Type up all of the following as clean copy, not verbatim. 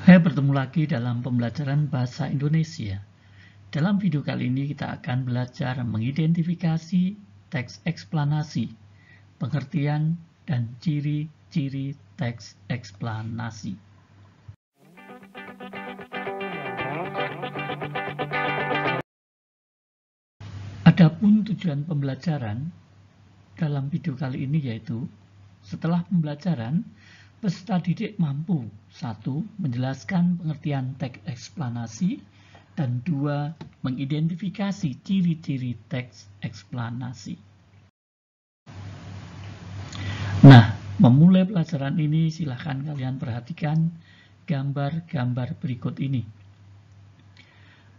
Hai, bertemu lagi dalam pembelajaran bahasa Indonesia. Dalam video kali ini kita akan belajar mengidentifikasi teks eksplanasi, pengertian, dan ciri-ciri teks eksplanasi. Adapun tujuan pembelajaran dalam video kali ini yaitu, setelah pembelajaran, peserta didik mampu 1. Menjelaskan pengertian teks eksplanasi, dan 2. Mengidentifikasi ciri-ciri teks eksplanasi. Nah, memulai pelajaran ini silahkan kalian perhatikan gambar-gambar berikut ini.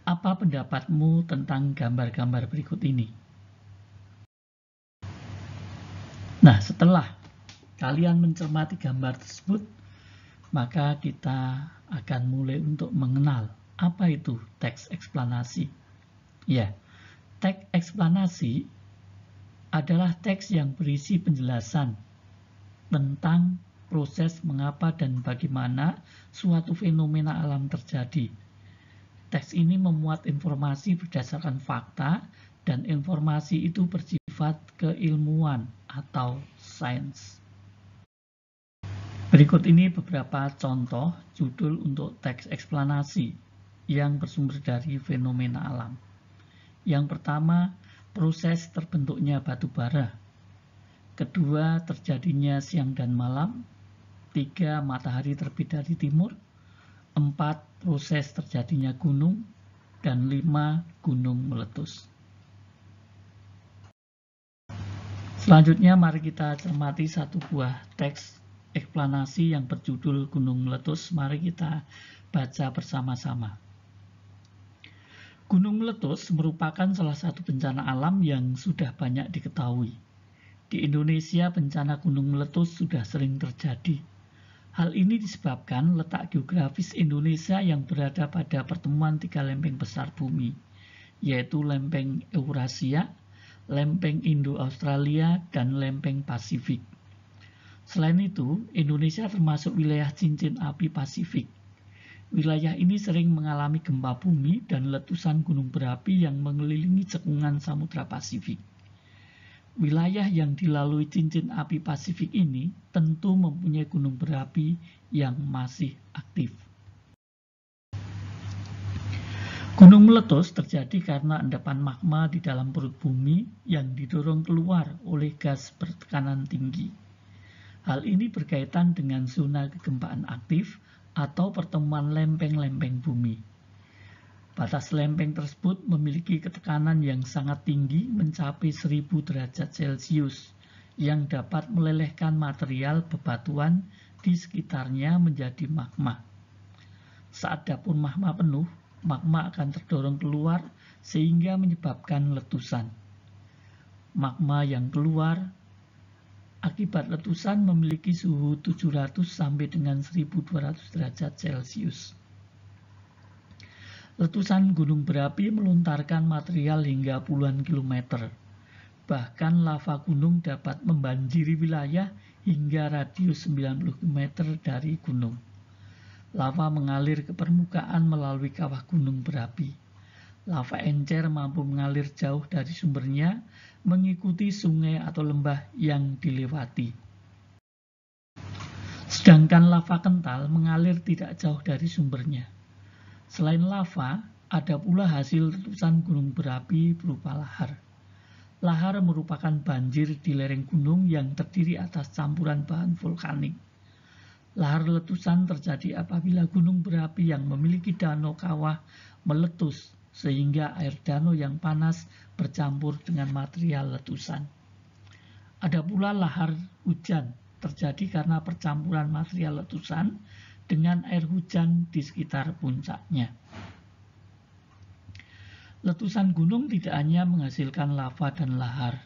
Apa pendapatmu tentang gambar-gambar berikut ini? Nah, setelah kalian mencermati gambar tersebut, maka kita akan mulai untuk mengenal apa itu teks eksplanasi. Ya, teks eksplanasi adalah teks yang berisi penjelasan tentang proses mengapa dan bagaimana suatu fenomena alam terjadi. Teks ini memuat informasi berdasarkan fakta, dan informasi itu bersifat keilmuan atau sains. Berikut ini beberapa contoh judul untuk teks eksplanasi yang bersumber dari fenomena alam. Yang pertama, proses terbentuknya batu bara. Kedua, terjadinya siang dan malam. 3, matahari terbit dari timur. 4, proses terjadinya gunung. Dan 5, gunung meletus. Selanjutnya mari kita cermati satu buah teks eksplanasi yang berjudul Gunung Meletus. Mari kita baca bersama-sama. Gunung meletus merupakan salah satu bencana alam yang sudah banyak diketahui. Di Indonesia, bencana gunung meletus sudah sering terjadi. Hal ini disebabkan letak geografis Indonesia yang berada pada pertemuan 3 lempeng besar bumi, yaitu lempeng Eurasia, lempeng Indo-Australia, dan lempeng Pasifik. Selain itu, Indonesia termasuk wilayah cincin api Pasifik. Wilayah ini sering mengalami gempa bumi dan letusan gunung berapi yang mengelilingi cekungan Samudra Pasifik. Wilayah yang dilalui cincin api Pasifik ini tentu mempunyai gunung berapi yang masih aktif. Gunung meletus terjadi karena endapan magma di dalam perut bumi yang didorong keluar oleh gas bertekanan tinggi. Hal ini berkaitan dengan zona kegempaan aktif atau pertemuan lempeng-lempeng bumi. Batas lempeng tersebut memiliki ketekanan yang sangat tinggi mencapai 1000 derajat Celcius yang dapat melelehkan material bebatuan di sekitarnya menjadi magma. Saat dapur magma penuh, magma akan terdorong keluar sehingga menyebabkan letusan. Magma yang keluar akibat letusan memiliki suhu 700 sampai dengan 1200 derajat Celcius. Letusan gunung berapi melontarkan material hingga puluhan kilometer. Bahkan lava gunung dapat membanjiri wilayah hingga radius 90 km dari gunung. Lava mengalir ke permukaan melalui kawah gunung berapi. Lava encer mampu mengalir jauh dari sumbernya, mengikuti sungai atau lembah yang dilewati. Sedangkan lava kental mengalir tidak jauh dari sumbernya. Selain lava, ada pula hasil letusan gunung berapi berupa lahar. Lahar merupakan banjir di lereng gunung yang terdiri atas campuran bahan vulkanik. Lahar letusan terjadi apabila gunung berapi yang memiliki danau kawah meletus, sehingga air danau yang panas bercampur dengan material letusan. Ada pula lahar hujan, terjadi karena percampuran material letusan dengan air hujan di sekitar puncaknya. Letusan gunung tidak hanya menghasilkan lava dan lahar,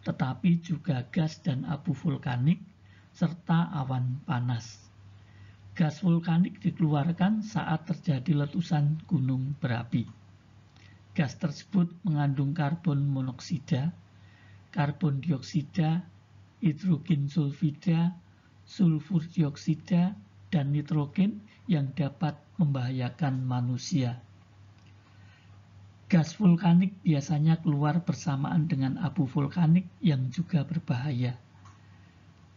tetapi juga gas dan abu vulkanik, serta awan panas. Gas vulkanik dikeluarkan saat terjadi letusan gunung berapi. Gas tersebut mengandung karbon monoksida, karbon dioksida, hidrogen sulfida, sulfur dioksida, dan nitrogen yang dapat membahayakan manusia. Gas vulkanik biasanya keluar bersamaan dengan abu vulkanik yang juga berbahaya.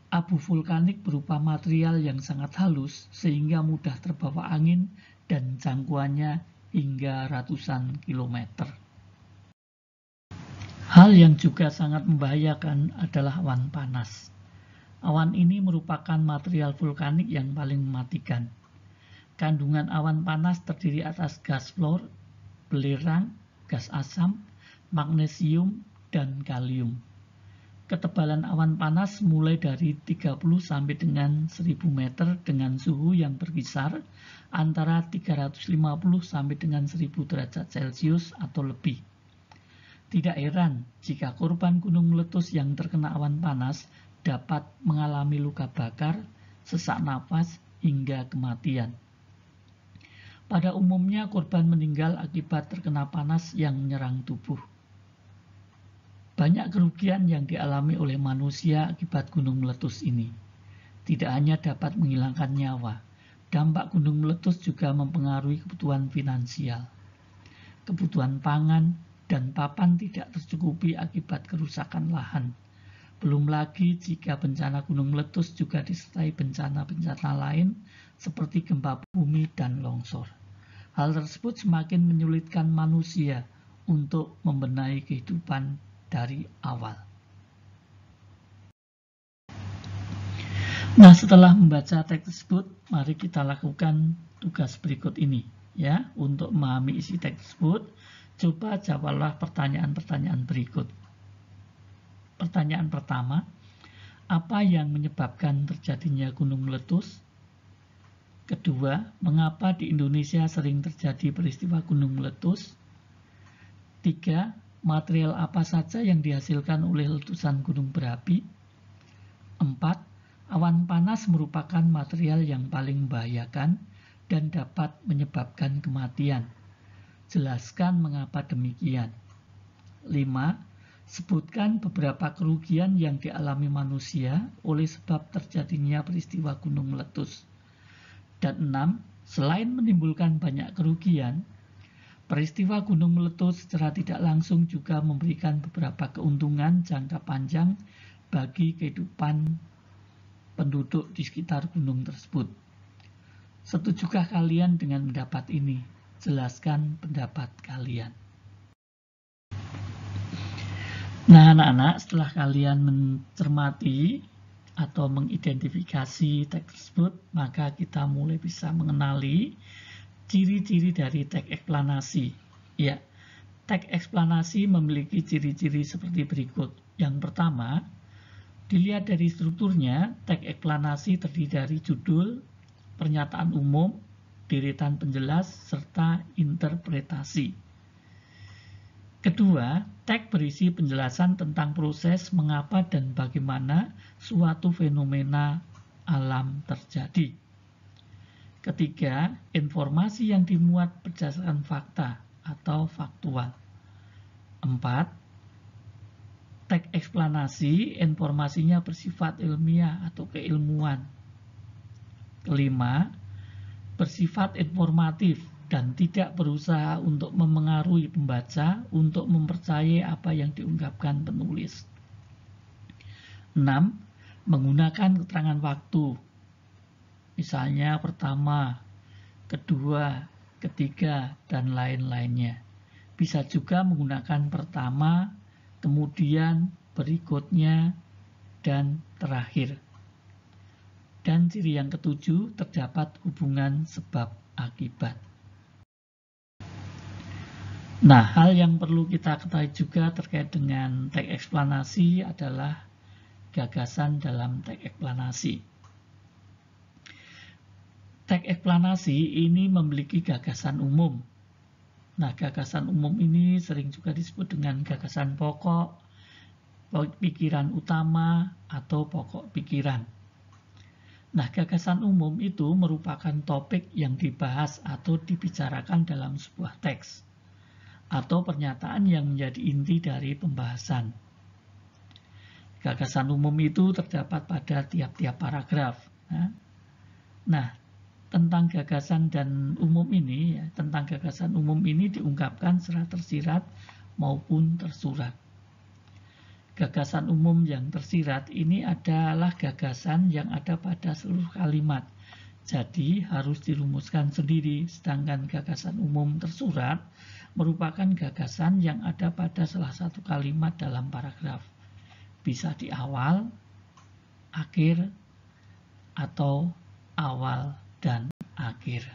Abu vulkanik berupa material yang sangat halus sehingga mudah terbawa angin dan jangkauannya hingga ratusan kilometer. Hal yang juga sangat membahayakan adalah awan panas. Awan ini merupakan material vulkanik yang paling mematikan. Kandungan awan panas terdiri atas gas fluor, belerang, gas asam, magnesium, dan kalium. Ketebalan awan panas mulai dari 30 sampai dengan 1000 meter dengan suhu yang berkisar antara 350 sampai dengan 1000 derajat Celcius atau lebih. Tidak heran jika korban gunung meletus yang terkena awan panas dapat mengalami luka bakar, sesak napas, hingga kematian. Pada umumnya korban meninggal akibat terkena panas yang menyerang tubuh. Banyak kerugian yang dialami oleh manusia akibat gunung meletus ini. Tidak hanya dapat menghilangkan nyawa, dampak gunung meletus juga mempengaruhi kebutuhan finansial, kebutuhan pangan, dan papan tidak tercukupi akibat kerusakan lahan. Belum lagi jika bencana gunung meletus juga disertai bencana-bencana lain seperti gempa bumi dan longsor. Hal tersebut semakin menyulitkan manusia untuk membenahi kehidupan dari awal. Nah, setelah membaca teks tersebut, mari kita lakukan tugas berikut ini. Ya, untuk memahami isi teks tersebut, coba jawablah pertanyaan-pertanyaan berikut. Pertanyaan pertama, apa yang menyebabkan terjadinya gunung meletus? Kedua, mengapa di Indonesia sering terjadi peristiwa gunung meletus? 3. Material apa saja yang dihasilkan oleh letusan gunung berapi? 4. Awan panas merupakan material yang paling membahayakan dan dapat menyebabkan kematian. Jelaskan mengapa demikian. 5. Sebutkan beberapa kerugian yang dialami manusia oleh sebab terjadinya peristiwa gunung meletus. Dan 6. Selain menimbulkan banyak kerugian, peristiwa gunung meletus secara tidak langsung juga memberikan beberapa keuntungan jangka panjang bagi kehidupan penduduk di sekitar gunung tersebut. Setujukah kalian dengan pendapat ini? Jelaskan pendapat kalian. Nah, anak-anak, setelah kalian mencermati atau mengidentifikasi teks tersebut, maka kita mulai bisa mengenali ciri-ciri dari teks eksplanasi. Ya, teks eksplanasi memiliki ciri-ciri seperti berikut. Yang pertama, dilihat dari strukturnya, teks eksplanasi terdiri dari judul, pernyataan umum, deretan penjelas, serta interpretasi. Kedua, teks berisi penjelasan tentang proses mengapa dan bagaimana suatu fenomena alam terjadi. Ketiga, informasi yang dimuat berdasarkan fakta atau faktual. 4. Teks eksplanasi, informasinya bersifat ilmiah atau keilmuan. 5. Bersifat informatif dan tidak berusaha untuk memengaruhi pembaca untuk mempercayai apa yang diungkapkan penulis. 6. Menggunakan keterangan waktu. Misalnya pertama, kedua, ketiga, dan lain-lainnya. Bisa juga menggunakan pertama, kemudian, berikutnya, dan terakhir. Dan ciri yang ketujuh, terdapat hubungan sebab akibat. Nah, hal yang perlu kita ketahui juga terkait dengan teks eksplanasi adalah gagasan dalam teks eksplanasi. Teks eksplanasi ini memiliki gagasan umum. Nah, gagasan umum ini sering juga disebut dengan gagasan pokok, pikiran utama, atau pokok pikiran. Nah, gagasan umum itu merupakan topik yang dibahas atau dibicarakan dalam sebuah teks atau pernyataan yang menjadi inti dari pembahasan. Gagasan umum itu terdapat pada tiap-tiap paragraf. Nah, tentang gagasan dan umum ini, ya, tentang gagasan umum ini diungkapkan secara tersirat maupun tersurat. Gagasan umum yang tersirat ini adalah gagasan yang ada pada seluruh kalimat. Jadi harus dirumuskan sendiri, sedangkan gagasan umum tersurat merupakan gagasan yang ada pada salah satu kalimat dalam paragraf. Bisa di awal, akhir, atau awal dan akhir.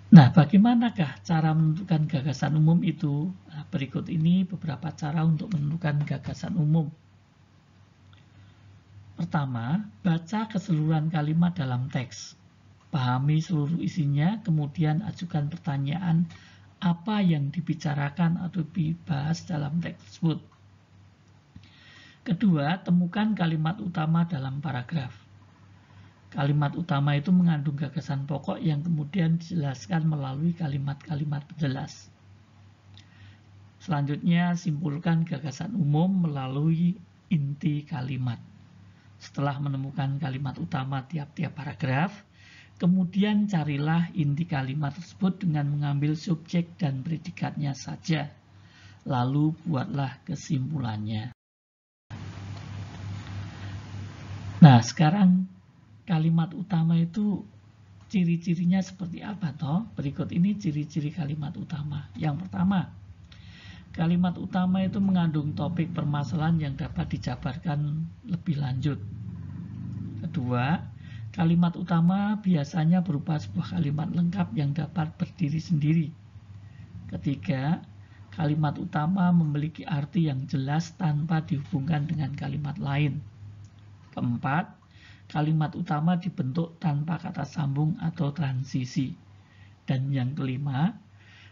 Nah, bagaimanakah cara menentukan gagasan umum itu? Nah, berikut ini beberapa cara untuk menentukan gagasan umum. Pertama, baca keseluruhan kalimat dalam teks. Pahami seluruh isinya, kemudian ajukan pertanyaan apa yang dibicarakan atau dibahas dalam teks tersebut. Kedua, temukan kalimat utama dalam paragraf. Kalimat utama itu mengandung gagasan pokok yang kemudian dijelaskan melalui kalimat-kalimat penjelas. Selanjutnya, simpulkan gagasan umum melalui inti kalimat. Setelah menemukan kalimat utama tiap-tiap paragraf, kemudian carilah inti kalimat tersebut dengan mengambil subjek dan predikatnya saja. Lalu buatlah kesimpulannya. Nah, sekarang kalimat utama itu ciri-cirinya seperti apa toh? Berikut ini ciri-ciri kalimat utama. Yang pertama, kalimat utama itu mengandung topik permasalahan yang dapat dijabarkan lebih lanjut. Kedua, kalimat utama biasanya berupa sebuah kalimat lengkap yang dapat berdiri sendiri. Ketiga, kalimat utama memiliki arti yang jelas tanpa dihubungkan dengan kalimat lain. Keempat, kalimat utama dibentuk tanpa kata sambung atau transisi. Dan yang kelima,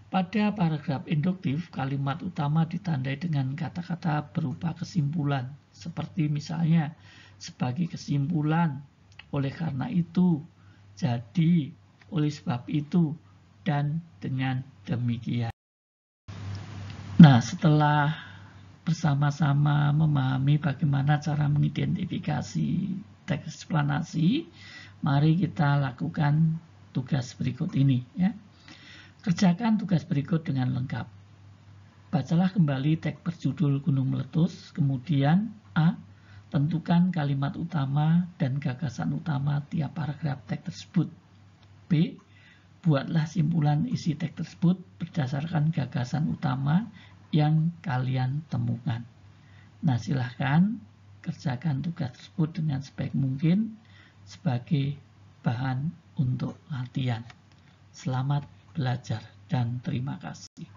pada paragraf induktif, kalimat utama ditandai dengan kata-kata berupa kesimpulan. Seperti misalnya, sebagai kesimpulan, oleh karena itu, jadi, oleh sebab itu, dan dengan demikian. Nah, setelah bersama-sama memahami bagaimana cara mengidentifikasi teks eksplanasi, mari kita lakukan tugas berikut ini. Ya. Kerjakan tugas berikut dengan lengkap. Bacalah kembali teks berjudul Gunung Meletus, kemudian A. Tentukan kalimat utama dan gagasan utama tiap paragraf teks tersebut. B. Buatlah simpulan isi teks tersebut berdasarkan gagasan utama yang kalian temukan. Nah, silahkan kerjakan tugas tersebut dengan sebaik mungkin sebagai bahan untuk latihan. Selamat belajar dan terima kasih.